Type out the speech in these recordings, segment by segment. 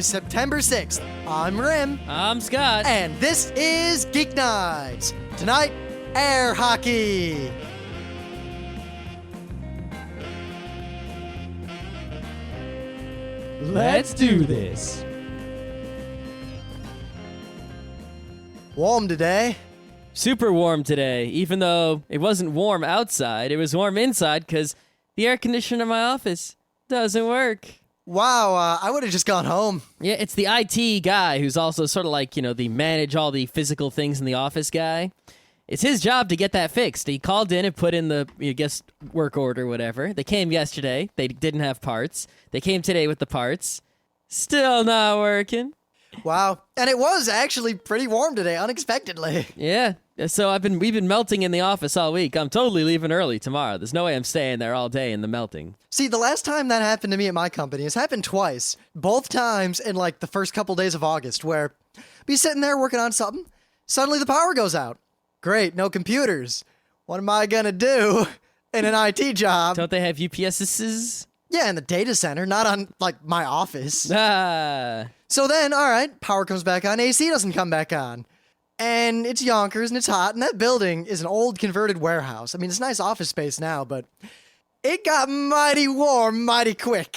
Thursday, September 6th. I'm Rim. I'm Scott. And this is Geeknights. Tonight, air hockey. Let's do this. Warm today. Super warm today, even though it wasn't warm outside. It was warm inside because the air conditioner in my office doesn't work. Wow, I would have just gone home. Yeah, it's the IT guy who's also sort of like, the manage all the physical things in the office guy. It's his job to get that fixed. He called in and put in the, work order, whatever. They came yesterday. They didn't have parts. They came today with the parts. Still not working. Wow. And it was actually pretty warm today, unexpectedly. Yeah. So we've been melting in the office all week. I'm totally leaving early tomorrow. There's no way I'm staying there all day in the melting. See, the last time that happened to me at my company, it's happened twice. Both times in like the first couple days of August, where be sitting there working on something, suddenly the power goes out. Great, no computers. What am I gonna do in an IT job? Don't they have UPSs? Yeah, in the data center, not on like my office. Ah. So then, all right, power comes back on, AC doesn't come back on. And it's Yonkers, and it's hot, and that building is an old converted warehouse. I mean, it's nice office space now, but it got mighty warm mighty quick.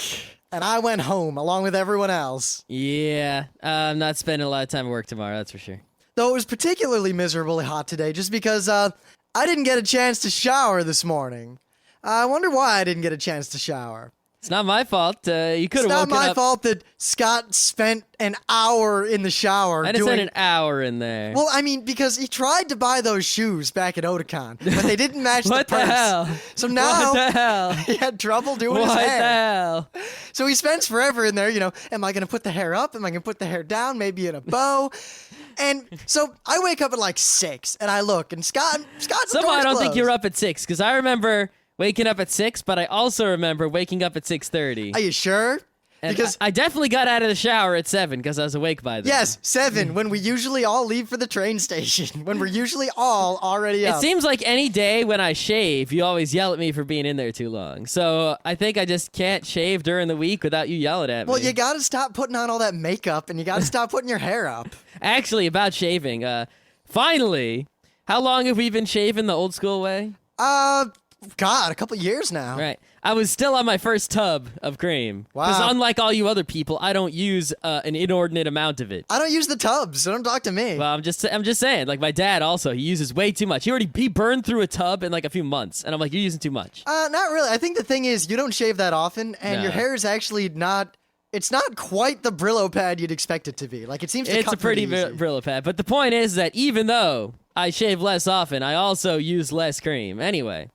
And I went home, along with everyone else. Yeah, I'm not spending a lot of time at work tomorrow, that's for sure. Though it was particularly miserably hot today, just because I didn't get a chance to shower this morning. I wonder why I didn't get a chance to shower. It's not my fault. You could have woken up. It's not my fault that Scott spent an hour in the shower. I just spent an hour in there. Well, I mean, because he tried to buy those shoes back at Otakon, but they didn't match the What purse. the hell? So now What the hell? he had trouble doing his What hair. the hell? So he spends forever in there, am I going to put the hair up? Am I going to put the hair down? Maybe in a bow? And so I wake up at like 6, and I look, and Scott's Somehow I don't think closed. you're up at 6, because I remember waking up at 6, but I also remember waking up at 6:30. Are you sure? And Because I definitely got out of the shower at 7, because I was awake by then. yes, 7, when we usually all leave for the train station, when we're usually all already It up. seems like any day when I shave, you always yell at me for being in there too long. So I think I just can't shave during the week without you yelling at me. Well, you gotta stop putting on all that makeup, and you gotta stop putting your hair up. Actually, about shaving, finally, how long have we been shaving the old school way? God, a couple years now. Right. I was still on my first tub of cream. Because Wow. unlike all you other people, I don't use an inordinate amount of it. I don't use the tubs, so don't talk to me. Well, I'm just saying. Like my dad also, he uses way too much. He burned through a tub in like a few months, and I'm like, you're using too much. Not really. I think the thing is, you don't shave that often, and your No. hair is actually not. It's not quite the Brillo pad you'd expect it to be. Like it seems to It's cut a pretty easy. Brillo pad. But the point is that even though I shave less often, I also use less cream. Anyway.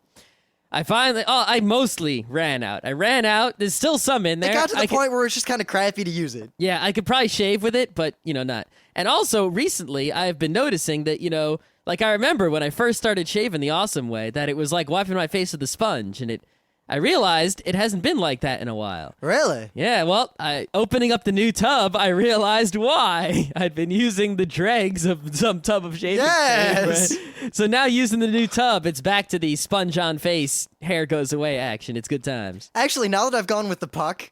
I mostly ran out. I ran out. There's still some in there. It got to the point where it's just kind of crappy to use it. Yeah, I could probably shave with it, but, not. And also, recently, I've been noticing that, like I remember when I first started shaving the awesome way, that it was like wiping my face with a sponge, and I realized it hasn't been like that in a while. Really? Yeah, well, opening up the new tub, I realized why. I'd been using the dregs of some tub of shaving Yes. cream. Right? So now using the new tub, it's back to the sponge on face, hair goes away action. It's good times. Actually, now that I've gone with the puck,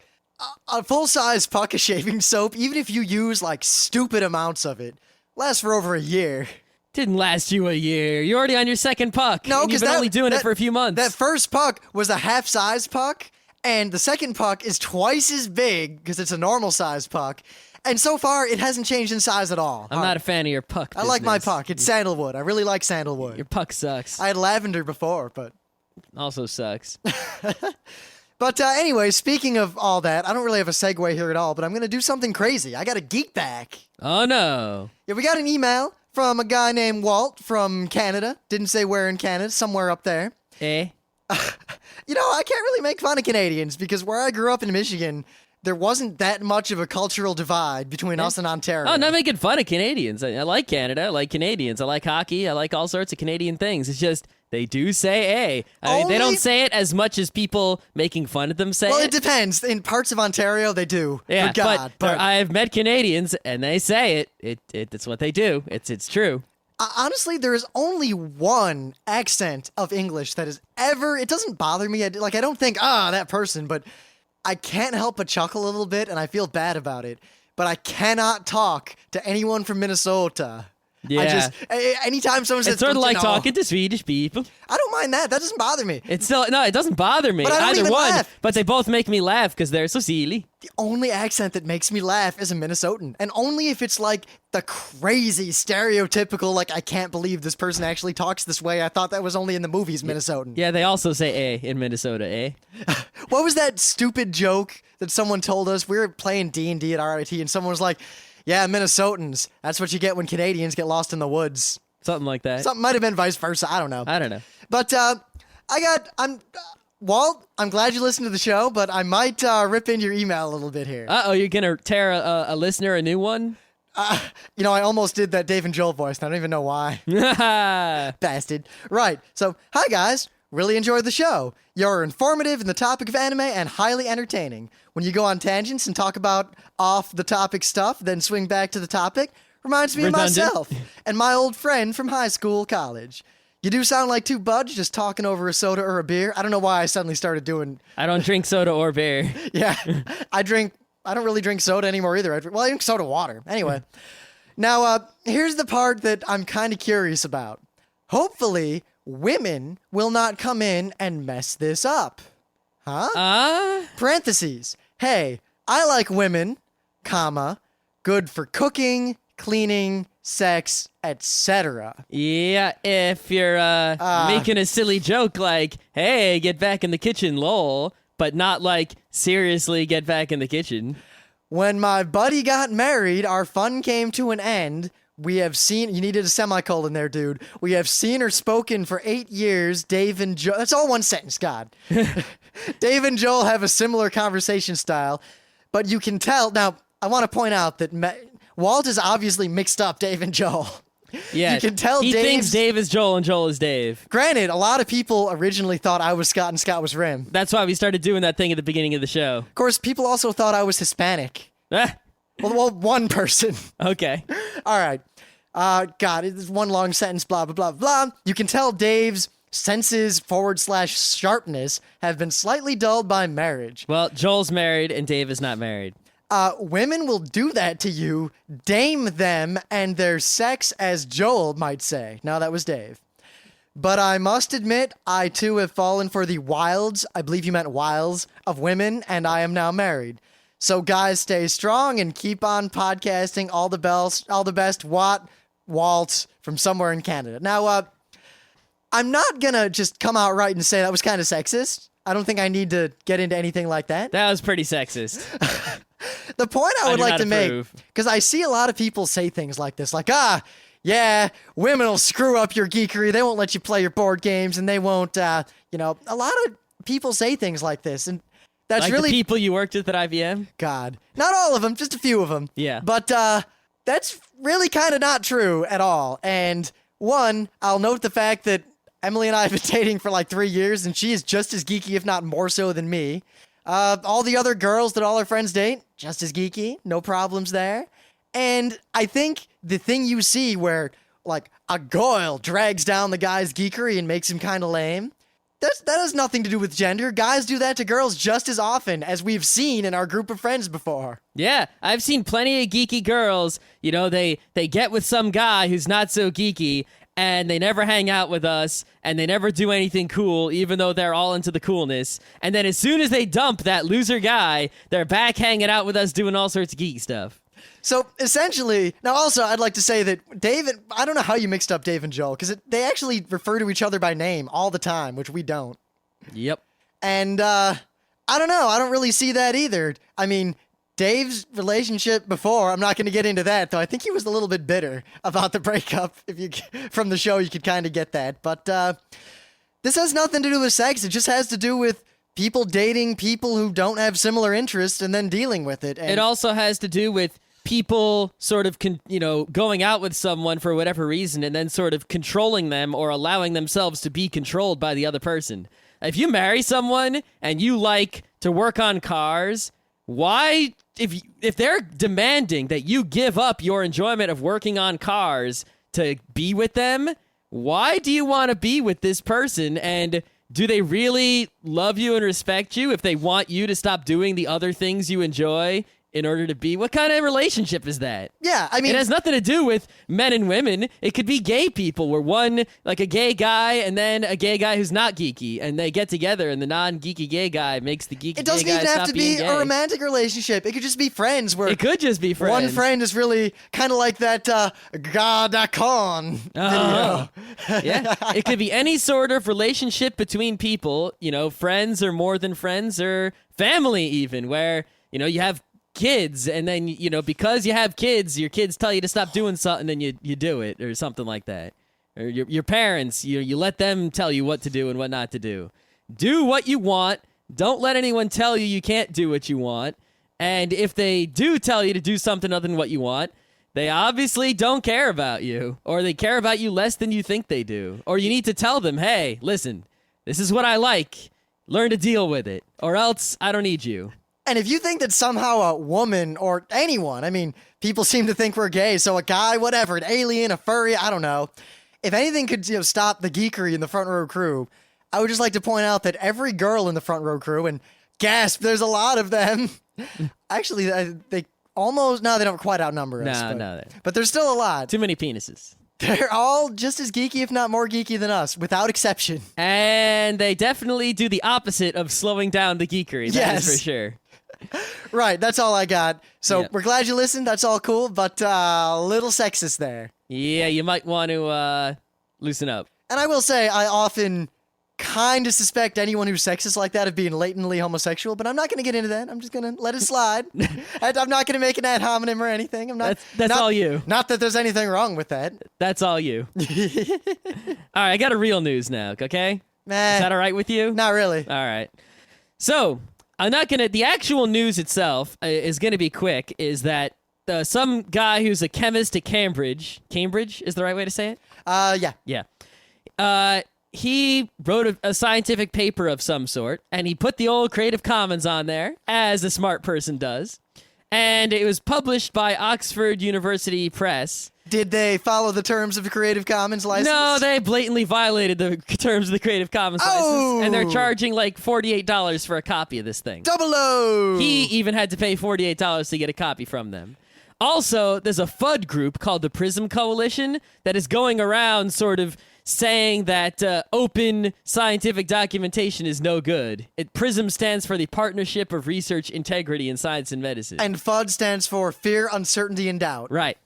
a full-size puck of shaving soap, even if you use like stupid amounts of it, lasts for over a year. Didn't last you a year. You're already on your second puck. No, and you've because been only doing it for a few months. That first puck was a half-size puck, and the second puck is twice as big because it's a normal-size puck. And so far, it hasn't changed in size at all. I'm not a fan of your puck I like my business. puck. It's sandalwood. I really like sandalwood. Your puck sucks. I had lavender before, but... Also sucks. But anyway, speaking of all that, I don't really have a segue here at all, but I'm going to do something crazy. I got a geek back. Oh, no. Yeah, we got an email from a guy named Walt from Canada. Didn't say where in Canada, somewhere up there. Eh? I can't really make fun of Canadians because where I grew up in Michigan, there wasn't that much of a cultural divide between us and Ontario. Oh, not making fun of Canadians. I like Canada. I like Canadians. I like hockey. I like all sorts of Canadian things. It's just they do say A. I mean, they don't say it as much as people making fun of them say Well, it. it depends. In parts of Ontario, they do. Yeah, For God. but I've met Canadians and they say it. It's what they do. It's true. Honestly, there is only one accent of English that is ever... It doesn't bother me. I don't think, that person, but I can't help but chuckle a little bit, and I feel bad about it. but I cannot talk to anyone from Minnesota. Yeah. Anytime someone says It's sort of like no, talking to Swedish people. I don't mind that. That doesn't bother me. It doesn't bother me. But I don't Either even one. laugh. But they both make me laugh because they're so silly. The only accent that makes me laugh is a Minnesotan. And only if it's like the crazy, stereotypical, like, I can't believe this person actually talks this way. I thought that was only in the movies, Minnesotan. Yeah, they also say "eh" in Minnesota, eh? What was that stupid joke that someone told us? We were playing D&D at RIT, and someone was like, yeah, Minnesotans. That's what you get when Canadians get lost in the woods. Something like that. Something might have been vice versa. I don't know. I don't know. But Walt, I'm glad you listened to the show, but I might rip into your email a little bit here. Uh-oh, you're going to tear a listener a new one? I almost did that Dave and Joel voice, and I don't even know why. Bastard. Right. So, hi, guys. Really enjoyed the show. You're informative in the topic of anime and highly entertaining. When you go on tangents and talk about off-the-topic stuff, then swing back to the topic, reminds me Redundant. of myself and my old friend from high school, college. You do sound like two buds just talking over a soda or a beer. I don't know why I suddenly started doing... I don't drink soda or beer. Yeah, I don't really drink soda anymore either. I drink soda water. Anyway, now, here's the part that I'm kind of curious about. Hopefully, women will not come in and mess this up. Huh? Parentheses. Hey, I like women, comma, good for cooking, cleaning, sex, etc. Yeah, if you're making a silly joke like, hey, get back in the kitchen, lol, but not like, seriously, get back in the kitchen. When my buddy got married, our fun came to an end. We have seen... You needed a semicolon there, dude. We have seen or spoken for 8 years. Dave and Joel... That's all one sentence, God. Dave and Joel have a similar conversation style, but you can tell... Now, I want to point out that Walt has obviously mixed up Dave and Joel. Yeah, you can tell he thinks Dave is Joel and Joel is Dave. Granted, a lot of people originally thought I was Scott and Scott was Rim. That's why we started doing that thing at the beginning of the show. Of course, people also thought I was Hispanic. Ah, Well, one person. okay. All right. God, it's one long sentence, blah, blah, blah, blah. You can tell Dave's senses / sharpness have been slightly dulled by marriage. Well, Joel's married and Dave is not married. Women will do that to you, dame them and their sex, as Joel might say. Now, that was Dave. But I must admit, I too have fallen for the wilds, I believe you meant wiles, of women, and I am now married. So guys, stay strong and keep on podcasting. All the best, Walt from somewhere in Canada. Now, I'm not gonna just come out right and say that was kind of sexist. I don't think I need to get into anything like that. That was pretty sexist. The point I would do like not to make, approve. because I see a lot of people say things like this, like, yeah, women will screw up your geekery. They won't let you play your board games, and they won't, a lot of people say things like this, and that's Like really... the people you worked with at IBM? God. Not all of them, just a few of them. Yeah. But that's really kind of not true at all. And one, I'll note the fact that Emily and I have been dating for like 3 years, and she is just as geeky, if not more so, than me. All the other girls that all our friends date, just as geeky, no problems there. And I think the thing you see where, like, a Goyle drags down the guy's geekery and makes him kind of lame, that has nothing to do with gender. Guys do that to girls just as often, as we've seen in our group of friends before. Yeah, I've seen plenty of geeky girls. You know, they get with some guy who's not so geeky, and they never hang out with us, and they never do anything cool, even though they're all into the coolness. And then as soon as they dump that loser guy, they're back hanging out with us doing all sorts of geeky stuff. So, essentially, now also, I'd like to say that Dave, I don't know how you mixed up Dave and Joel, because they actually refer to each other by name all the time, which we don't. Yep. And, I don't know, I don't really see that either. I mean, Dave's relationship before, I'm not going to get into that, though I think he was a little bit bitter about the breakup. From the show, you could kind of get that. But, this has nothing to do with sex, it just has to do with people dating people who don't have similar interests and then dealing with it. And It also has to do with people sort of, going out with someone for whatever reason and then sort of controlling them or allowing themselves to be controlled by the other person. If you marry someone and you like to work on cars, why, if they're demanding that you give up your enjoyment of working on cars to be with them, why do you want to be with this person? And do they really love you and respect you if they want you to stop doing the other things you enjoy in order to be. What kind of relationship is that? Yeah, I mean, It has nothing to do with men and women. It could be gay people where one, like a gay guy and then a gay guy who's not geeky, and they get together and the non-geeky gay guy makes the geeky it doesn't gay guy even have stop to being be gay. a romantic relationship. It could just be friends where It could just be friends. one friend is really kind of like that Gadakon video. Yeah, it could be any sort of relationship between people, friends or more than friends or family even, where, you have kids and then, because you have kids, your kids tell you to stop doing something and you do it or something like that. Or your parents, you let them tell you what to do and what not to do. Do what you want. Don't let anyone tell you can't do what you want. And if they do tell you to do something other than what you want, they obviously don't care about you, or they care about you less than you think they do. Or you need to tell them, hey, listen, this is what I like. Learn to deal with it, or else I don't need you. And if you think that somehow a woman or anyone, I mean, people seem to think we're gay, so a guy, whatever, an alien, a furry, I don't know. If anything could stop the geekery in the front row crew, I would just like to point out that every girl in the front row crew, and gasp, there's a lot of them. Actually, they almost, no, they don't quite outnumber us. But there's still a lot. Too many penises. They're all just as geeky, if not more geeky than us, without exception. And they definitely do the opposite of slowing down the geekery. That is for sure. Right, that's all I got. So Yep. we're glad you listened. That's all cool, but a little sexist there. Yeah, you might want to loosen up. And I will say, I often kind of suspect anyone who's sexist like that of being latently homosexual, but I'm not going to get into that. I'm just going to let it slide. And I'm not going to make an ad hominem or anything. I'm not. That's all you. Not that there's anything wrong with that. That's all you. All right, I got a real news now, okay? Meh, Is that all right with you? not really. All right. So, I'm not going to... The actual news itself is going to be quick, is that some guy who's a chemist at Cambridge... Cambridge is the right way to say it? Yeah. Yeah. He wrote a scientific paper of some sort, and he put the old Creative Commons on there, as a smart person does. And it was published by Oxford University Press. Did they follow the terms of the Creative Commons license? No, they blatantly violated the terms of the Creative Commons license, and they're charging like $48 for a copy of this thing. Double O! He even had to pay $48 to get a copy from them. Also, there's a FUD group called the Prism Coalition that is going around sort of saying that open scientific documentation is no good. PRISM stands for the Partnership of Research Integrity in Science and Medicine. And FUD stands for Fear, Uncertainty, and Doubt. Right.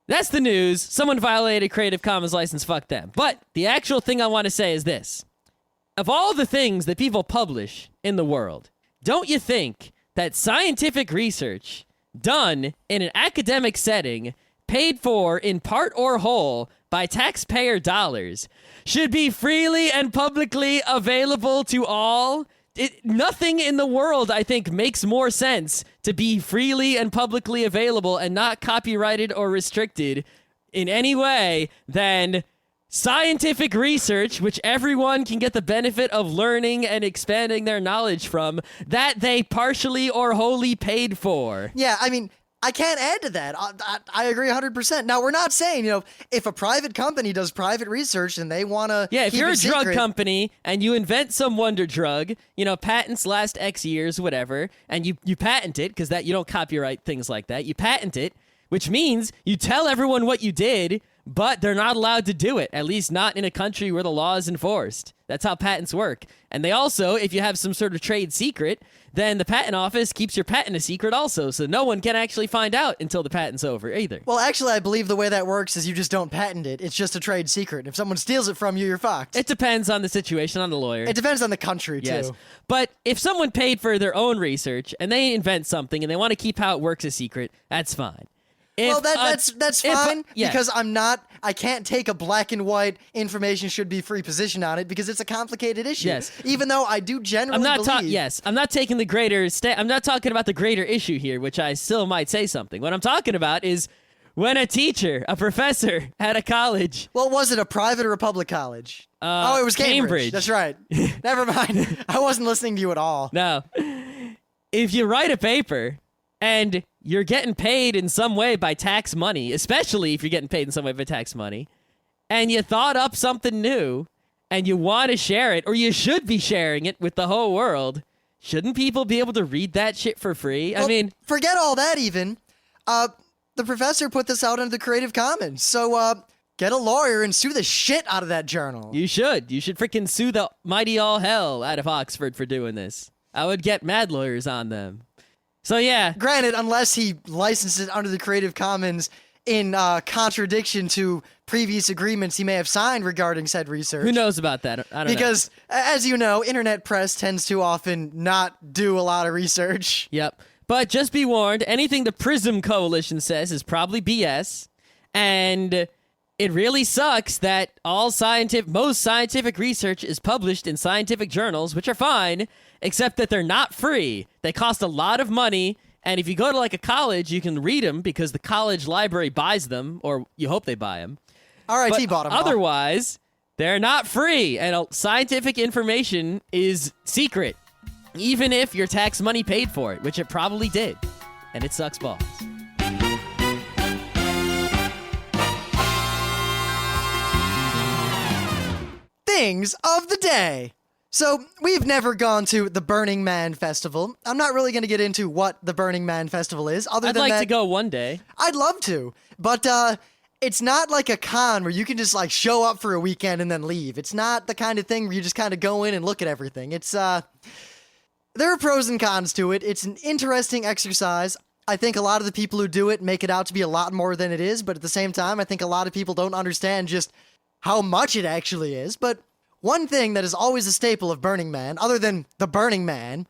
That's the news. Someone violated Creative Commons license, fuck them. But the actual thing I want to say is this. Of all the things that people publish in the world, don't you think that scientific research done in an academic setting, paid for in part or whole by taxpayer dollars, should be freely and publicly available to all? Nothing in the world, I think, makes more sense to be freely and publicly available and not copyrighted or restricted in any way than scientific research, which everyone can get the benefit of learning and expanding their knowledge from, that they partially or wholly paid for. Yeah, I mean, I can't add to that. I agree 100%. Now, we're not saying, if a private company does private research and they want to Yeah, if keep you're it a drug secret, company and you invent some wonder drug, patents last X years, whatever, and you patent it, because that you don't copyright things like that. You patent it, which means you tell everyone what you did, but they're not allowed to do it, at least not in a country where the law is enforced. That's how patents work. And they also, if you have some sort of trade secret, then the patent office keeps your patent a secret also, so no one can actually find out until the patent's over either. Well, actually, I believe the way that works is you just don't patent it. It's just a trade secret. If someone steals it from you, you're fucked. It depends on the situation, on the lawyer. It depends on the country, Yes. too. But if someone paid for their own research and they invent something and they want to keep how it works a secret, that's fine. Well, that's fine, yeah. because I can't take a black and white information should be free position on it because it's a complicated issue. Yes. Even though I do generally believe... I'm not taking the greater... I'm not talking about the greater issue here, which I still might say something. What I'm talking about is when a teacher, a professor at a college... Well, was it a private or a public college? It was Cambridge. That's right. Never mind. I wasn't listening to you at all. No. If you write a paper and you're getting paid in some way by tax money, especially if you're getting paid in some way by tax money, and you thought up something new and you want to share it, or you should be sharing it with the whole world, Shouldn't people be able to read that shit for free? I Well, mean, forget all that even. The professor put this out under the Creative Commons, so get a lawyer and sue the shit out of that journal. you should. You should freaking sue the mighty all hell out of Oxford for doing this. I would get mad lawyers on them. So yeah, Granted, unless he licensed it under the Creative Commons in contradiction to previous agreements he may have signed regarding said research. who knows about that? I don't know. Because, as you know, internet press tends to often not do a lot of research. Yep. But just be warned, anything the Prism Coalition says is probably BS. And it really sucks that most scientific research is published in scientific journals, which are fine, except that they're not free. They cost a lot of money. And if you go to like a college, you can read them because the college library buys them, or you hope they buy them. RIT bought them all. Otherwise, they're not free. And scientific information is secret. Even if your tax money paid for it, which it probably did. And it sucks balls. Things of the day. So, we've never gone to the Burning Man Festival. I'm not really going to get into what the Burning Man Festival is, other I'd than like that, to go one day. I'd love to, but it's not like a con where you can just like show up for a weekend and then leave. It's not the kind of thing where you just kind of go in and look at everything. It's there are pros and cons to it. It's an interesting exercise. I think a lot of the people who do it make it out to be a lot more than it is, but at the same time, I think a lot of people don't understand just how much it actually is. But one thing that is always a staple of Burning Man, other than the Burning Man,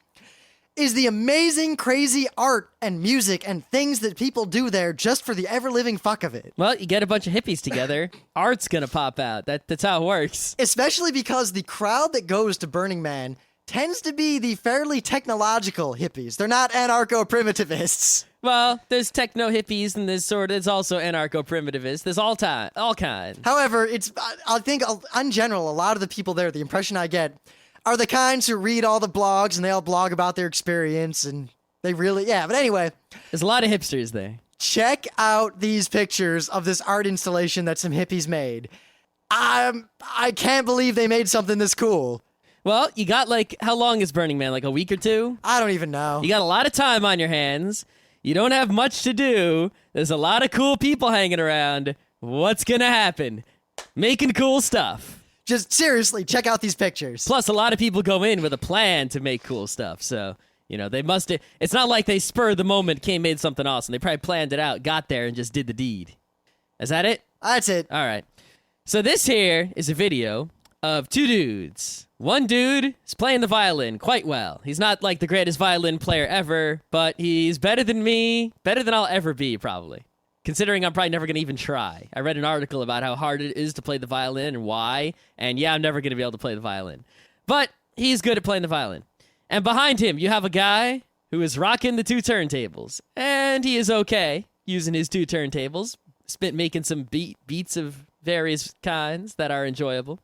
is the amazing, crazy art and music and things that people do there just for the ever-living fuck of it. Well, you get a bunch of hippies together, art's gonna pop out. That's how it works. Especially because the crowd that goes to Burning Man tends to be the fairly technological hippies. They're not anarcho-primitivists. Well, there's techno hippies and there's also anarcho-primitivists. There's all kinds. However, I think in general, a lot of the people there, the impression I get, are the kinds who read all the blogs and they all blog about their experience and they really, yeah. But anyway, There's a lot of hipsters there. check out these pictures of this art installation that some hippies made. I can't believe they made something this cool. Well, you got how long is Burning Man? Like a week or two? I don't even know. You got a lot of time on your hands. You don't have much to do. There's a lot of cool people hanging around. What's gonna happen? Making cool stuff. Just seriously, check out these pictures. Plus, a lot of people go in with a plan to make cool stuff. So, they must have. It's not like they spurred the moment, made something awesome. They probably planned it out, got there, and just did the deed. Is that it? That's it. All right. So this here is a video of two dudes. One dude is playing the violin quite well. He's not like the greatest violin player ever, but he's better than me, better than I'll ever be, probably. Considering I'm probably never going to even try. I read an article about how hard it is to play the violin and why, and yeah, I'm never going to be able to play the violin. But he's good at playing the violin. And behind him, you have a guy who is rocking the two turntables, and he is okay using his two turntables, making some beats of various kinds that are enjoyable.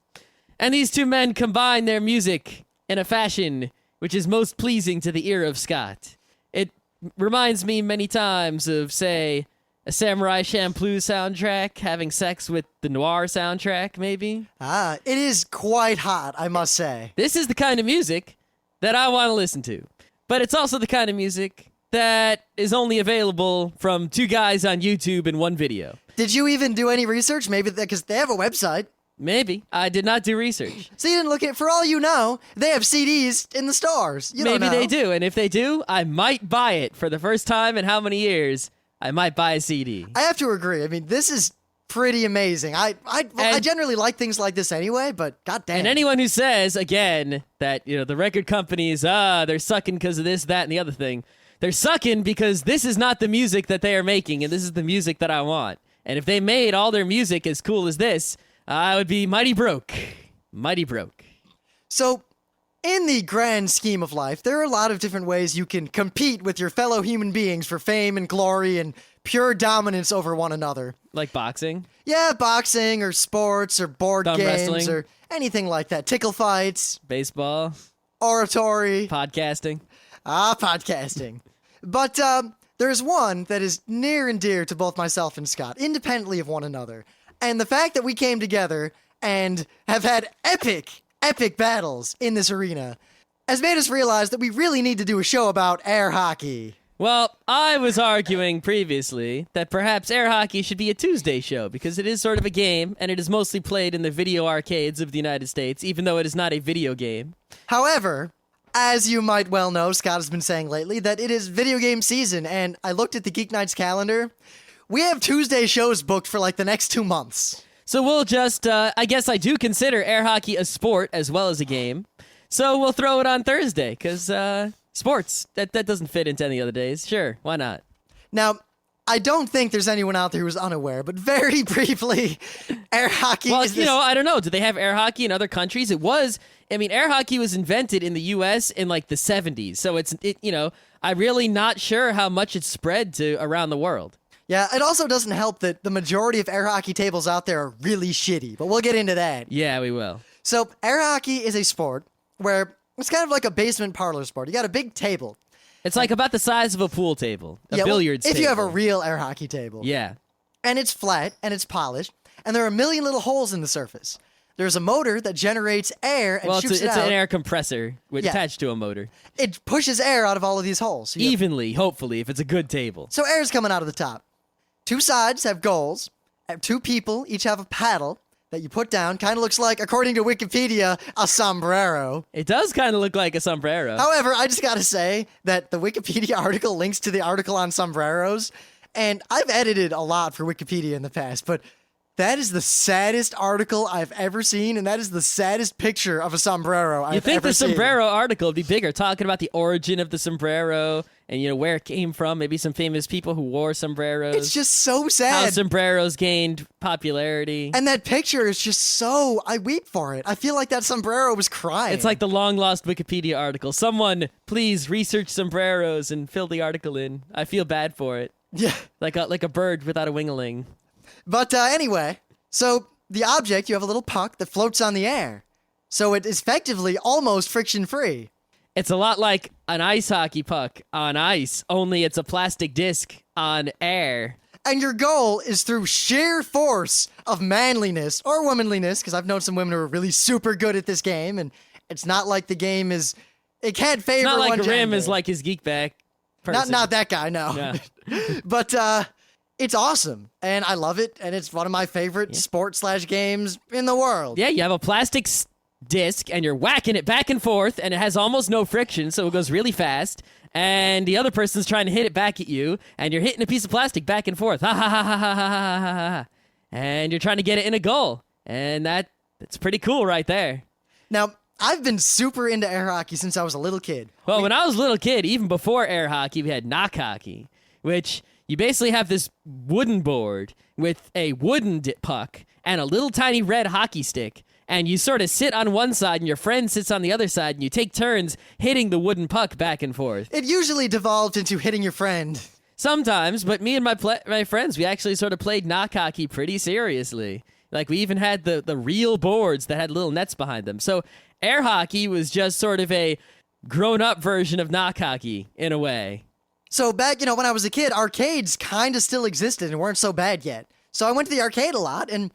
And these two men combine their music in a fashion which is most pleasing to the ear of Scott. It reminds me many times of, say, a Samurai Champloo soundtrack having sex with the Noir soundtrack, maybe. It is quite hot, I must say. This is the kind of music that I want to listen to. But it's also the kind of music that is only available from two guys on YouTube in one video. Did you even do any research? Maybe because they have a website. Maybe. I did not do research. So you didn't look at, for all you know, they have CDs in the stores. You don't Maybe know. they do. And if they do, I might buy it for the first time in how many years. I might buy a CD. I have to agree. I mean, this is pretty amazing. I generally like things like this anyway, but goddamn. And anyone who says, again, that, the record companies, they're sucking because of this, that, and the other thing, they're sucking because this is not the music that they are making, and this is the music that I want. And if they made all their music as cool as this, I would be mighty broke. Mighty broke. So, in the grand scheme of life, there are a lot of different ways you can compete with your fellow human beings for fame and glory and pure dominance over one another. Like boxing? Yeah, boxing or sports or board Thumb games wrestling. or anything like that. Tickle fights, Baseball? oratory, Podcasting? podcasting. But there's one that is near and dear to both myself and Scott, independently of one another. And the fact that we came together and have had epic battles in this arena has made us realize that we really need to do a show about air hockey. Well, I was arguing previously that perhaps air hockey should be a Tuesday show because it is sort of a game and it is mostly played in the video arcades of the United States, even though it is not a video game. However, as you might well know, Scott has been saying lately that it is video game season, and I looked at the Geeknights calendar. We have Tuesday shows booked for like the next 2 months. So we'll just, I guess I do consider air hockey a sport as well as a game. So we'll throw it on Thursday because sports, that doesn't fit into any other days. Sure, why not? Now, I don't think there's anyone out there who's unaware, but very briefly, air hockey Well, is this... I don't know. Do they have air hockey in other countries? Air hockey was invented in the U.S. in like the 70s. So I'm really not sure how much it's spread to around the world. Yeah, it also doesn't help that the majority of air hockey tables out there are really shitty, but we'll get into that. Yeah, we will. So, air hockey is a sport where it's kind of like a basement parlor sport. You got a big table. It's like about the size of a pool table, billiards if table. you have a real air hockey table. Yeah. And it's flat, and it's polished, and there are a million little holes in the surface. There's a motor that generates air and shoots it out. It's an air compressor attached to a motor. It pushes air out of all of these holes. So Evenly, hopefully, if it's a good table. So air's coming out of the top. 2 sides have goals. 2 people each have a paddle that you put down. Kind of looks like, according to Wikipedia, a sombrero. It does kind of look like a sombrero. However, I just gotta say that the Wikipedia article links to the article on sombreros, and I've edited a lot for Wikipedia in the past, but that is the saddest article I've ever seen, and that is the saddest picture of a sombrero I've ever seen. You think the sombrero article would be bigger, talking about the origin of the sombrero and, where it came from, maybe some famous people who wore sombreros. It's just so sad. How sombreros gained popularity. And that picture is just so... I weep for it. I feel like that sombrero was crying. It's like the long-lost Wikipedia article. Someone, please research sombreros and fill the article in. I feel bad for it. Yeah. Like a bird without a wingaling. But anyway, so the object, you have a little puck that floats on the air. So it is effectively almost friction-free. It's a lot like an ice hockey puck on ice, only it's a plastic disc on air. And your goal is through sheer force of manliness or womanliness, because I've known some women who are really super good at this game, and it's not like the game is... It can't favor one gender. It's not like Rim is like his geekback person. Not that guy, no. Yeah. But it's awesome, and I love it, and it's one of my favorite sport/games in the world. Yeah, you have a plastic disc, and you're whacking it back and forth, and it has almost no friction, so it goes really fast, and the other person's trying to hit it back at you, and you're hitting a piece of plastic back and forth. Ha ha ha ha ha ha ha ha ha. And you're trying to get it in a goal, and that's pretty cool right there. Now, I've been super into air hockey since I was a little kid. Well, when I was a little kid, even before air hockey, we had knock hockey, which... You basically have this wooden board with a wooden puck and a little tiny red hockey stick, and you sort of sit on one side and your friend sits on the other side, and you take turns hitting the wooden puck back and forth. It usually devolved into hitting your friend. Sometimes, but me and my friends, we actually sort of played knock hockey pretty seriously. Like, we even had the real boards that had little nets behind them. So air hockey was just sort of a grown-up version of knock hockey, in a way. So back, when I was a kid, arcades kind of still existed and weren't so bad yet. So I went to the arcade a lot, and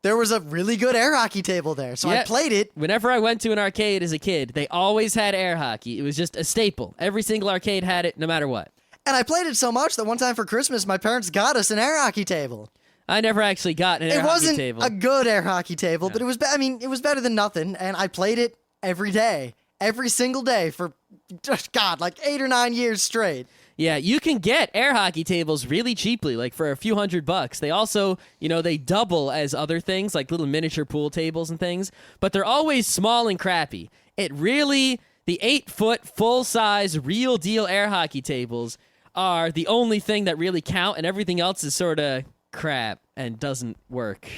there was a really good air hockey table there. So I played it. Whenever I went to an arcade as a kid, they always had air hockey. It was just a staple. Every single arcade had it, no matter what. And I played it so much that one time for Christmas, my parents got us an air hockey table. I never actually got an air hockey table. It wasn't a good air hockey table, but it was, it was better than nothing, and I played it every day. Every single day for, like 8 or 9 years straight. Yeah, you can get air hockey tables really cheaply, like for a few $100. They also, they double as other things, like little miniature pool tables and things, but they're always small and crappy. The 8-foot, full-size, real-deal air hockey tables are the only thing that really count, and everything else is sort of crap and doesn't work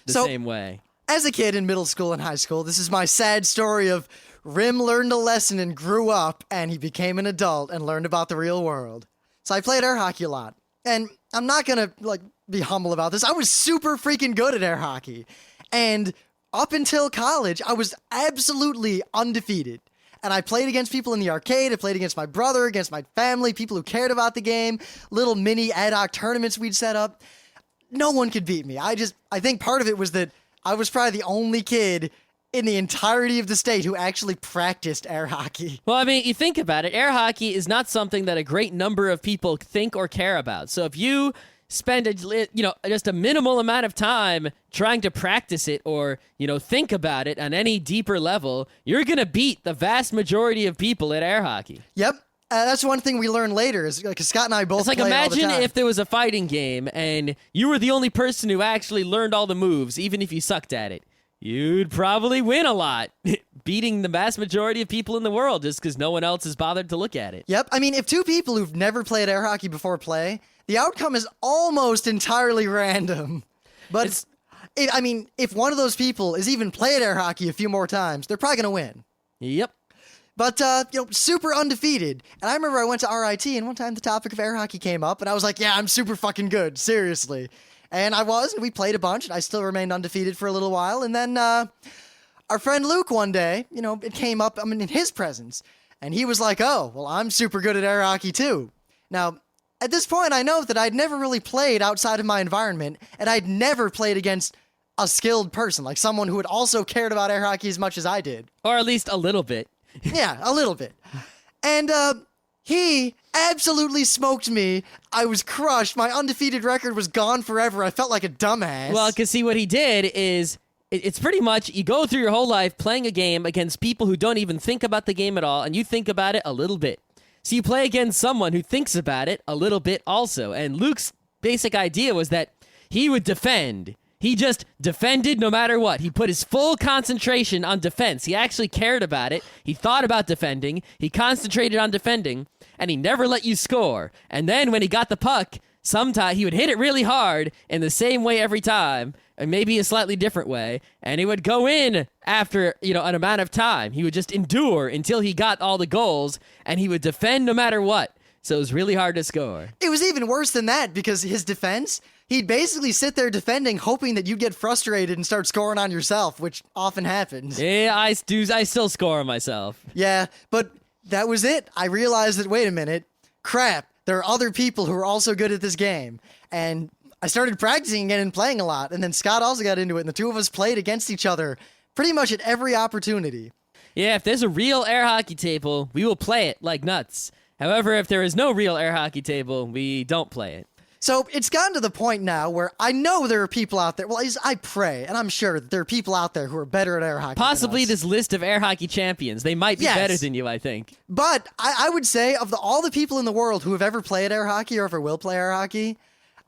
the same way. As a kid in middle school and high school, this is my sad story of Rim learned a lesson and grew up, and he became an adult and learned about the real world. So I played air hockey a lot. And I'm not gonna, be humble about this. I was super freaking good at air hockey. And up until college, I was absolutely undefeated. And I played against people in the arcade. I played against my brother, against my family, people who cared about the game, little mini ad hoc tournaments we'd set up. No one could beat me. I think part of it was that I was probably the only kid in the entirety of the state who actually practiced air hockey. Well, I mean, you think about it, air hockey is not something that a great number of people think or care about. So if you spend just a minimal amount of time trying to practice it or, think about it on any deeper level, you're going to beat the vast majority of people at air hockey. Yep. That's one thing we learned later, is because Scott and I both play all the time. Imagine if there was a fighting game and you were the only person who actually learned all the moves, even if you sucked at it. You'd probably win a lot, beating the vast majority of people in the world just because no one else has bothered to look at it. Yep. I mean, if two people who've never played air hockey before play, the outcome is almost entirely random. But if one of those people has even played air hockey a few more times, they're probably going to win. Yep. But, super undefeated. And I remember I went to RIT, and one time the topic of air hockey came up, and I was like, yeah, I'm super fucking good, seriously. And I was, and we played a bunch, and I still remained undefeated for a little while. And then our friend Luke one day, it came up, in his presence, and he was like, oh, well, I'm super good at air hockey too. Now, at this point, I know that I'd never really played outside of my environment, and I'd never played against a skilled person, like someone who had also cared about air hockey as much as I did. Or at least a little bit. Yeah, a little bit. And he absolutely smoked me. I was crushed. My undefeated record was gone forever. I felt like a dumbass. Well, because see, what he did is, it's pretty much, you go through your whole life playing a game against people who don't even think about the game at all, and you think about it a little bit. So you play against someone who thinks about it a little bit also. And Luke's basic idea was that he would defend. He just defended no matter what. He put his full concentration on defense. He actually cared about it. He thought about defending. He concentrated on defending. And he never let you score. And then when he got the puck, sometimes he would hit it really hard in the same way every time, and maybe a slightly different way, and he would go in after, an amount of time. He would just endure until he got all the goals, and he would defend no matter what. So it was really hard to score. It was even worse than that, because his defense, he'd basically sit there defending, hoping that you'd get frustrated and start scoring on yourself, which often happens. Yeah, I still score on myself. Yeah, but that was it. I realized that, wait a minute, crap, there are other people who are also good at this game. And I started practicing again and playing a lot. And then Scott also got into it, and the two of us played against each other pretty much at every opportunity. Yeah, if there's a real air hockey table, we will play it like nuts. However, if there is no real air hockey table, we don't play it. So it's gotten to the point now where I know there are people out there. Well, I pray, and I'm sure that there are people out there who are better at air hockey. Possibly this list of air hockey champions. They might be better than you, I think. But I would say of all the people in the world who have ever played air hockey or ever will play air hockey,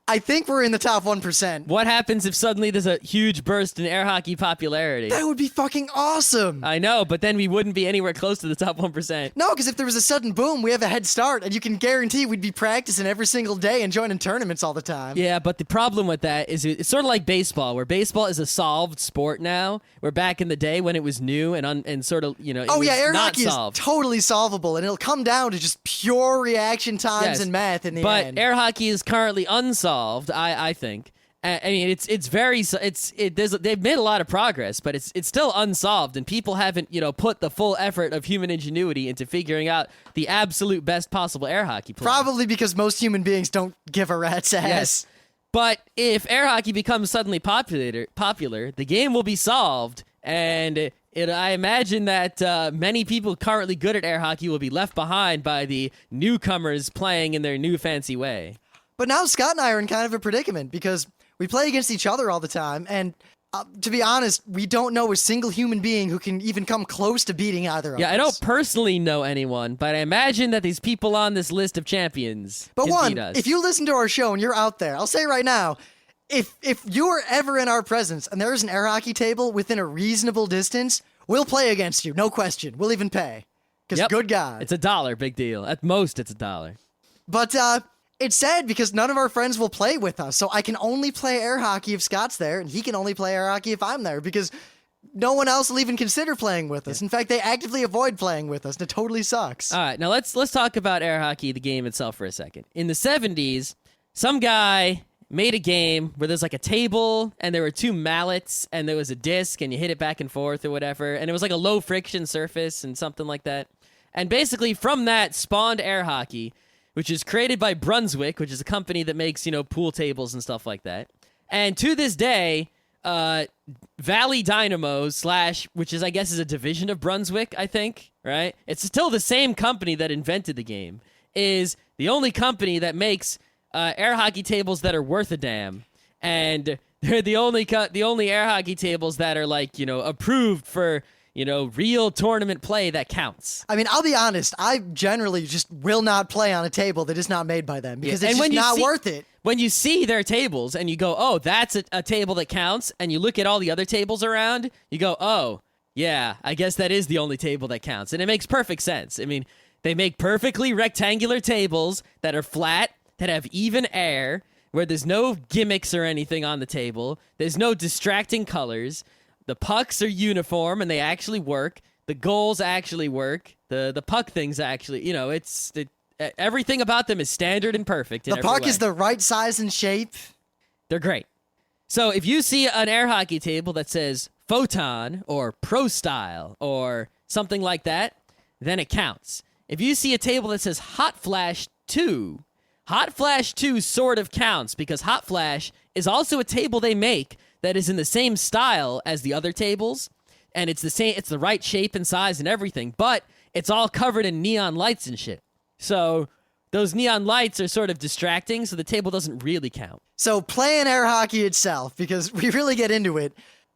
I think we're in the top 1%. What happens if suddenly there's a huge burst in air hockey popularity? That would be fucking awesome. I know, but then we wouldn't be anywhere close to the top 1%. No, because if there was a sudden boom, we have a head start, and you can guarantee we'd be practicing every single day and joining tournaments all the time. Yeah, but the problem with that is it's sort of like baseball, where baseball is a solved sport now. Where back in the day when it was new and sort of, it was air not hockey solved. is totally solvable, and it'll come down to just pure reaction times and math in the end. But air hockey is currently unsolved, I think. I mean, they've made a lot of progress, but it's still unsolved, and people haven't, put the full effort of human ingenuity into figuring out the absolute best possible air hockey play. Probably because most human beings don't give a rat's ass. Yes. But if air hockey becomes suddenly popular, the game will be solved, and I imagine that many people currently good at air hockey will be left behind by the newcomers playing in their new fancy way. But now Scott and I are in kind of a predicament because we play against each other all the time, and to be honest, we don't know a single human being who can even come close to beating either of us. Yeah, I don't personally know anyone, but I imagine that these people on this list of champions can beat us. If you listen to our show and you're out there, I'll say right now, if you are ever in our presence and there is an air hockey table within a reasonable distance, we'll play against you, no question. We'll even pay. Because good God. It's $1, big deal. At most, it's $1. But, it's sad because none of our friends will play with us, so I can only play air hockey if Scott's there, and he can only play air hockey if I'm there, because no one else will even consider playing with us. In fact, they actively avoid playing with us, and it totally sucks. All right, now let's talk about air hockey, the game itself, for a second. In the 70s, some guy made a game where there's like a table, and there were two mallets, and there was a disc, and you hit it back and forth or whatever, and it was like a low-friction surface and something like that. And basically, from that spawned air hockey, which is created by Brunswick, which is a company that makes, pool tables and stuff like that. And to this day, Valley Dynamo / which is, I guess, is a division of Brunswick, I think, right? It's still the same company that invented the game, is the only company that makes air hockey tables that are worth a damn. And they're the only air hockey tables that are, like, approved for, real tournament play that counts. I mean, I'll be honest. I generally just will not play on a table that is not made by them because it's just not worth it. When you see their tables and you go, oh, that's a table that counts, and you look at all the other tables around, you go, oh, yeah, I guess that is the only table that counts. And it makes perfect sense. I mean, they make perfectly rectangular tables that are flat, that have even air, where there's no gimmicks or anything on the table. There's no distracting colors. The pucks are uniform and they actually work. The goals actually work. The puck things actually, everything about them is standard and perfect. The puck is the right size and shape. They're great. So if you see an air hockey table that says Photon or Pro Style or something like that, then it counts. If you see a table that says Hot Flash 2, Hot Flash 2 sort of counts because Hot Flash is also a table they make that is in the same style as the other tables, and it's the right shape and size and everything, but it's all covered in neon lights and shit. So those neon lights are sort of distracting, so the table doesn't really count. So playing air hockey itself, because we really get into it,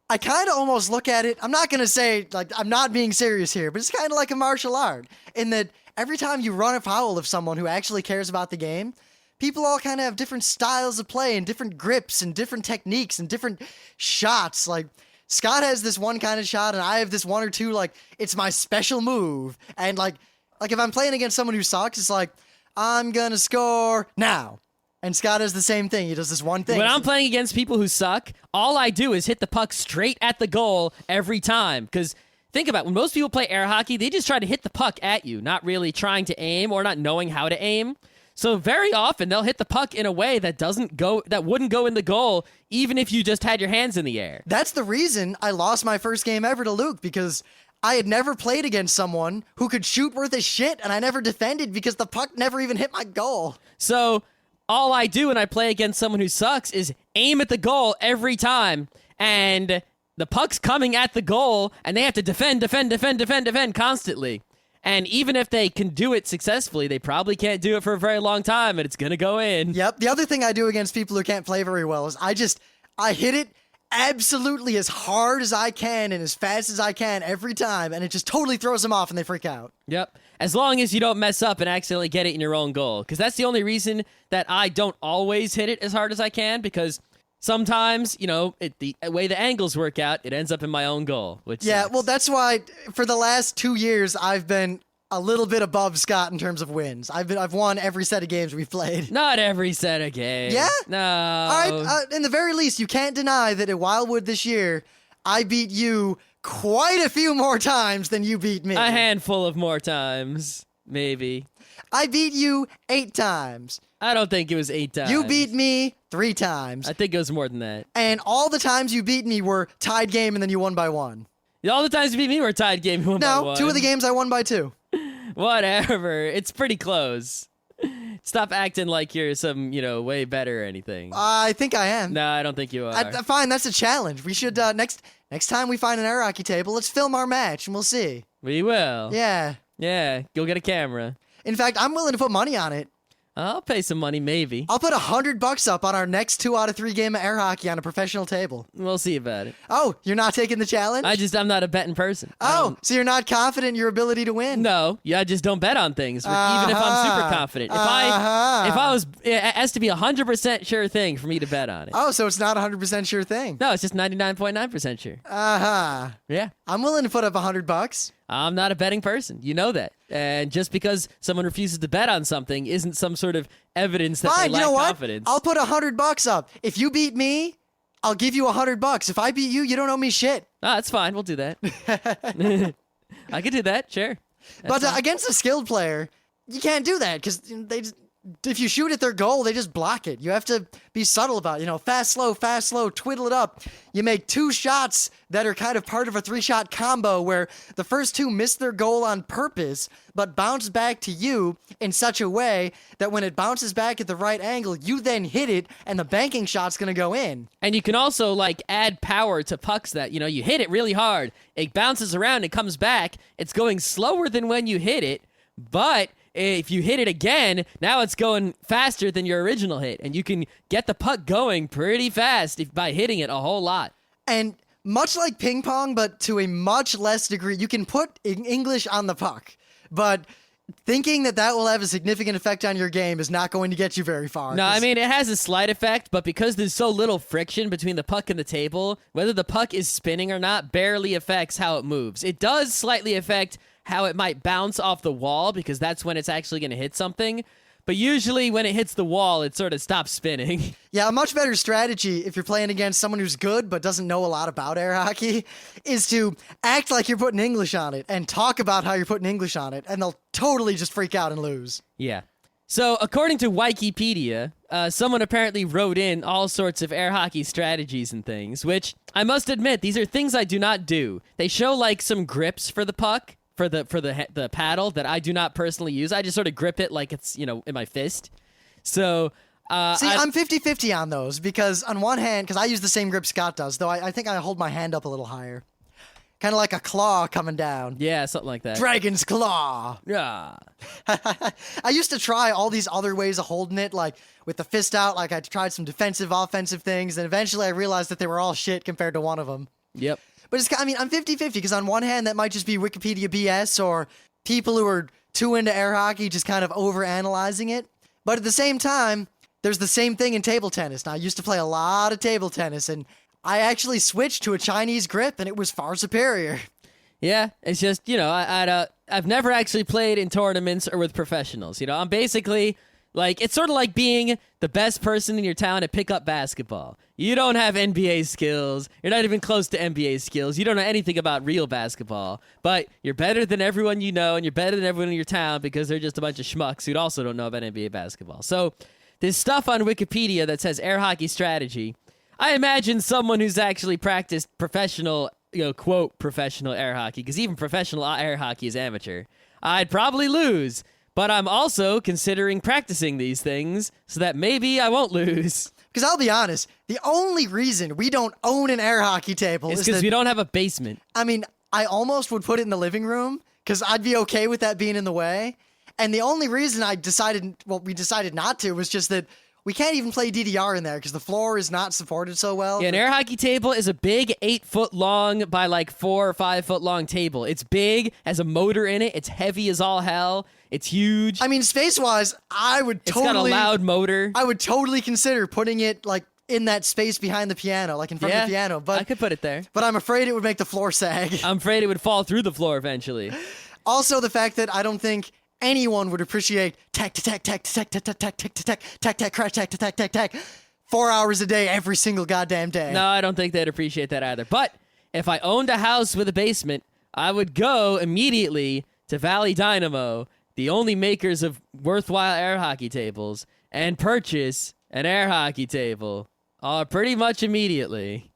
I kind of almost look at it, I'm not going to say, like, I'm not being serious here, but it's kind of like a martial art, in that every time you run afoul of someone who actually cares about the game, people all kind of have different styles of play and different grips and different techniques and different shots. Like, Scott has this one kind of shot and I have this one or two, like, it's my special move. And, like if I'm playing against someone who sucks, it's like, I'm gonna score now. And Scott has the same thing. He does this one thing. When I'm playing against people who suck, all I do is hit the puck straight at the goal every time. Because think about it, when most people play air hockey, they just try to hit the puck at you, not really trying to aim or not knowing how to aim. So very often they'll hit the puck in a way that wouldn't go in the goal, even if you just had your hands in the air. That's the reason I lost my first game ever to Luke, because I had never played against someone who could shoot worth a shit, and I never defended because the puck never even hit my goal. So all I do when I play against someone who sucks is aim at the goal every time, and the puck's coming at the goal, and they have to defend constantly. And even if they can do it successfully, they probably can't do it for a very long time, and it's going to go in. Yep. The other thing I do against people who can't play very well is I hit it absolutely as hard as I can and as fast as I can every time, and it just totally throws them off and they freak out. Yep. As long as you don't mess up and accidentally get it in your own goal. Because that's the only reason that I don't always hit it as hard as I can, because sometimes, the way the angles work out, it ends up in my own goal, which sucks. Well, that's why for the last 2 years, I've been a little bit above Scott in terms of wins. I've won every set of games we've played. Not every set of games. Yeah? No. All right, in the very least, you can't deny that at Wildwood this year, I beat you quite a few more times than you beat me. A handful of more times, maybe. I beat you 8 times. I don't think it was 8 times. You beat me 3 times. I think it was more than that. And all the times you beat me were tied game and then you won by 1. All the times you beat me were tied game. You won by 1. No, 2 of the games I won by 2. Whatever. It's pretty close. Stop acting like you're some, way better or anything. I think I am. No, I don't think you are. Fine, that's a challenge. We should, next time we find an air hockey table, let's film our match and we'll see. We will. Yeah. Yeah, go get a camera. In fact, I'm willing to put money on it. I'll pay some money, maybe. I'll put $100 up on our next 2 out of 3 game of air hockey on a professional table. We'll see about it. Oh, you're not taking the challenge? I'm not a betting person. Oh, so you're not confident in your ability to win? No, I just don't bet on things, even if I'm super confident. If I was, it has to be 100% sure thing for me to bet on it. Oh, so it's not 100% sure thing? No, it's just 99.9% sure. Yeah. I'm willing to put up $100. I'm not a betting person. You know that. And just because someone refuses to bet on something isn't some sort of evidence that they lack confidence. I'll put $100 up. If you beat me, I'll give you $100. If I beat you, you don't owe me shit. That's fine. We'll do that. I could do that. Sure. But against a skilled player, you can't do that because if you shoot at their goal, they just block it. You have to be subtle about it. Fast, slow, twiddle it up. You make 2 shots that are kind of part of a 3-shot combo where the first 2 miss their goal on purpose, but bounce back to you in such a way that when it bounces back at the right angle, you then hit it, and the banking shot's going to go in. And you can also, add power to pucks that, you hit it really hard. It bounces around, it comes back. It's going slower than when you hit it, but if you hit it again, now it's going faster than your original hit, and you can get the puck going pretty fast by hitting it a whole lot. And much like ping pong, but to a much less degree, you can put English on the puck, but thinking that will have a significant effect on your game is not going to get you very far. No, I mean, it has a slight effect, but because there's so little friction between the puck and the table, whether the puck is spinning or not barely affects how it moves. It does slightly affect how it might bounce off the wall, because that's when it's actually going to hit something. But usually when it hits the wall, it sort of stops spinning. Yeah, a much better strategy if you're playing against someone who's good but doesn't know a lot about air hockey is to act like you're putting English on it and talk about how you're putting English on it, and they'll totally just freak out and lose. Yeah. So according to Wikipedia, someone apparently wrote in all sorts of air hockey strategies and things, which I must admit, these are things I do not do. They show some grips for the puck, for the paddle that I do not personally use. I just sort of grip it like it's, in my fist. So I'm 50-50 on those, because on one hand, because I use the same grip Scott does, though I think I hold my hand up a little higher. Kind of like a claw coming down. Yeah, something like that. Dragon's claw. Yeah. I used to try all these other ways of holding it, like with the fist out, I tried some defensive, offensive things, and eventually I realized that they were all shit compared to one of them. Yep. But I'm 50-50, because on one hand, that might just be Wikipedia BS or people who are too into air hockey just kind of overanalyzing it. But at the same time, there's the same thing in table tennis. Now, I used to play a lot of table tennis, and I actually switched to a Chinese grip, and it was far superior. Yeah, it's just, I've never actually played in tournaments or with professionals. I'm basically, it's sort of like being the best person in your town to pick up basketball. You don't have NBA skills. You're not even close to NBA skills. You don't know anything about real basketball. But you're better than everyone you know, and you're better than everyone in your town because they're just a bunch of schmucks who also don't know about NBA basketball. So this stuff on Wikipedia that says air hockey strategy, I imagine someone who's actually practiced professional, quote, professional air hockey, because even professional air hockey is amateur. I'd probably lose, but I'm also considering practicing these things so that maybe I won't lose. Because I'll be honest, the only reason we don't own an air hockey table It's is because that, we don't have a basement. I mean, I almost would put it in the living room, because I'd be okay with that being in the way. And the only reason we decided not to was just that we can't even play DDR in there because the floor is not supported so well. Yeah, an air hockey table is a big 8-foot long by 4 or 5 foot long table. It's big, has a motor in it. It's heavy as all hell. It's huge. I mean, space-wise, It's got a loud motor. I would totally consider putting it in that space behind the piano, in front of the piano. But I could put it there. But I'm afraid it would make the floor sag. I'm afraid it would fall through the floor eventually. Also, the fact that I don't think anyone would appreciate tack to tack, tack to tack, tack, tack, tack, tack to tack, tack, tack, crash, tack to tack, tack, tack, 4 hours a day, every single goddamn day. No, I don't think they'd appreciate that either. But if I owned a house with a basement, I would go immediately to Valley Dynamo, the only makers of worthwhile air hockey tables, and purchase an air hockey table. Pretty much immediately.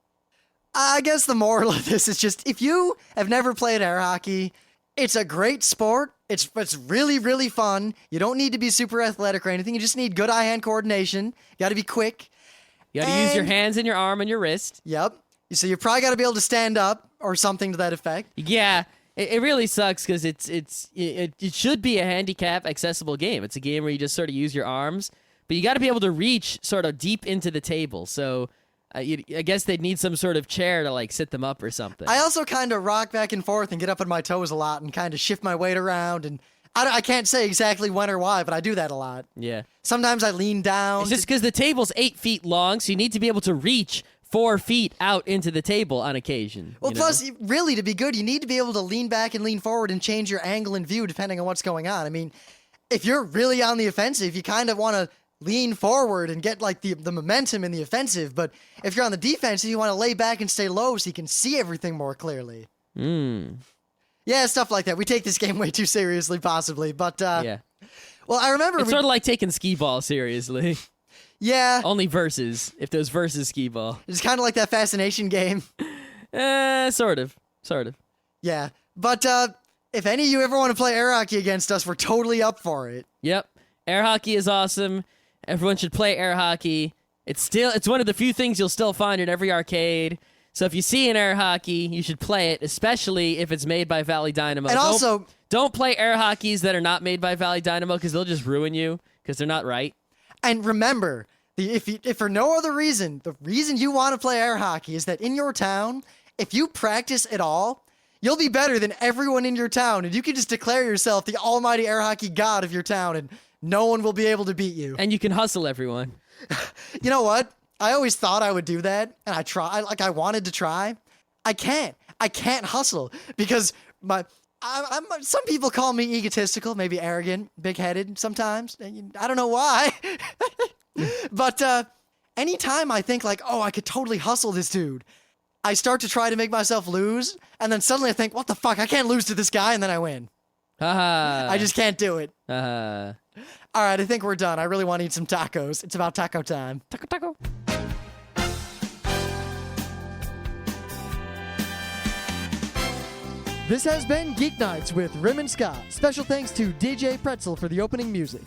I guess the moral of this is just, if you have never played air hockey, it's a great sport. It's really, really fun. You don't need to be super athletic or anything. You just need good eye-hand coordination. You got to be quick. You got to use your hands and your arm and your wrist. Yep. So you probably got to be able to stand up or something to that effect. Yeah, it really sucks because it should be a handicap accessible game. It's a game where you just sort of use your arms, but you got to be able to reach sort of deep into the table. So I guess they'd need some sort of chair to sit them up or something. I also kind of rock back and forth and get up on my toes a lot and kind of shift my weight around, and I can't say exactly when or why, but I do that a lot. Yeah. Sometimes I lean down. It's just because the table's 8 feet long, so you need to be able to reach 4 feet out into the table on occasion. Well, plus, really, to be good, you need to be able to lean back and lean forward and change your angle and view depending on what's going on. I mean, if you're really on the offensive, you kind of want to lean forward and get the momentum in the offensive, but if you're on the defensive, you want to lay back and stay low so you can see everything more clearly. Yeah, stuff like that. We take this game way too seriously, possibly, but yeah. Well, I remember It's sort of like taking skee ball seriously. Yeah. Only versus, if there's versus skee ball. It's kind of like that fascination game. Sort of. Yeah. But if any of you ever want to play air hockey against us, we're totally up for it. Yep. Air hockey is awesome. Everyone should play air hockey. It's one of the few things you'll still find in every arcade. So if you see an air hockey, you should play it, especially if it's made by Valley Dynamo. And also, don't play air hockeys that are not made by Valley Dynamo because they'll just ruin you because they're not right. and remember, if for no other reason, the reason you want to play air hockey is that in your town, if you practice at all, you'll be better than everyone in your town, and you can just declare yourself the almighty air hockey god of your town, and no one will be able to beat you. And you can hustle everyone. You know what? I always thought I would do that, and I wanted to try. I can't hustle because some people call me egotistical, maybe arrogant, big-headed sometimes. I don't know why. But anytime I think like, oh, I could totally hustle this dude, I start to try to make myself lose, and then suddenly I think, what the fuck? I can't lose to this guy, and then I win. I just can't do it. All right, I think we're done. I really want to eat some tacos. It's about taco time. Taco. This has been Geek Nights with Rim and Scott. Special thanks to DJ Pretzel for the opening music.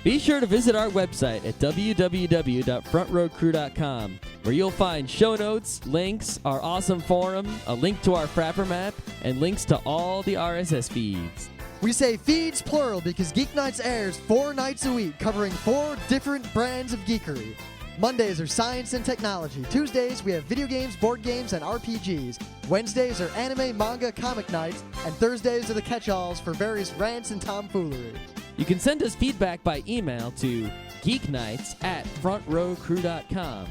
Be sure to visit our website at www.frontrowcrew.com, where you'll find show notes, links, our awesome forum, a link to our Frapper map, and links to all the RSS feeds. We say feeds plural because Geek Nights airs 4 nights a week, covering 4 different brands of geekery. Mondays are science and technology. Tuesdays, we have video games, board games, and RPGs. Wednesdays are anime, manga, comic nights. And Thursdays are the catch-alls for various rants and tomfoolery. You can send us feedback by email to geeknights@frontrowcrew.com.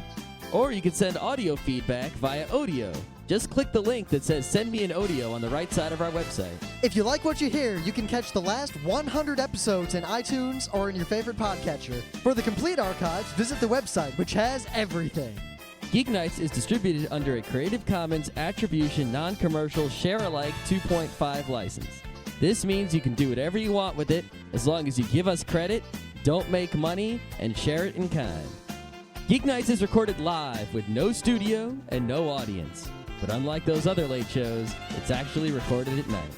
Or you can send audio feedback via Audio. Just click the link that says Send Me an Audio on the right side of our website. If you like what you hear, you can catch the last 100 episodes in iTunes or in your favorite podcatcher. For the complete archives, visit the website, which has everything. Geeknights is distributed under a Creative Commons Attribution Non-Commercial Share-alike 2.5 license. This means you can do whatever you want with it as long as you give us credit, don't make money, and share it in kind. Geeknights is recorded live with no studio and no audience. But unlike those other late shows, it's actually recorded at night.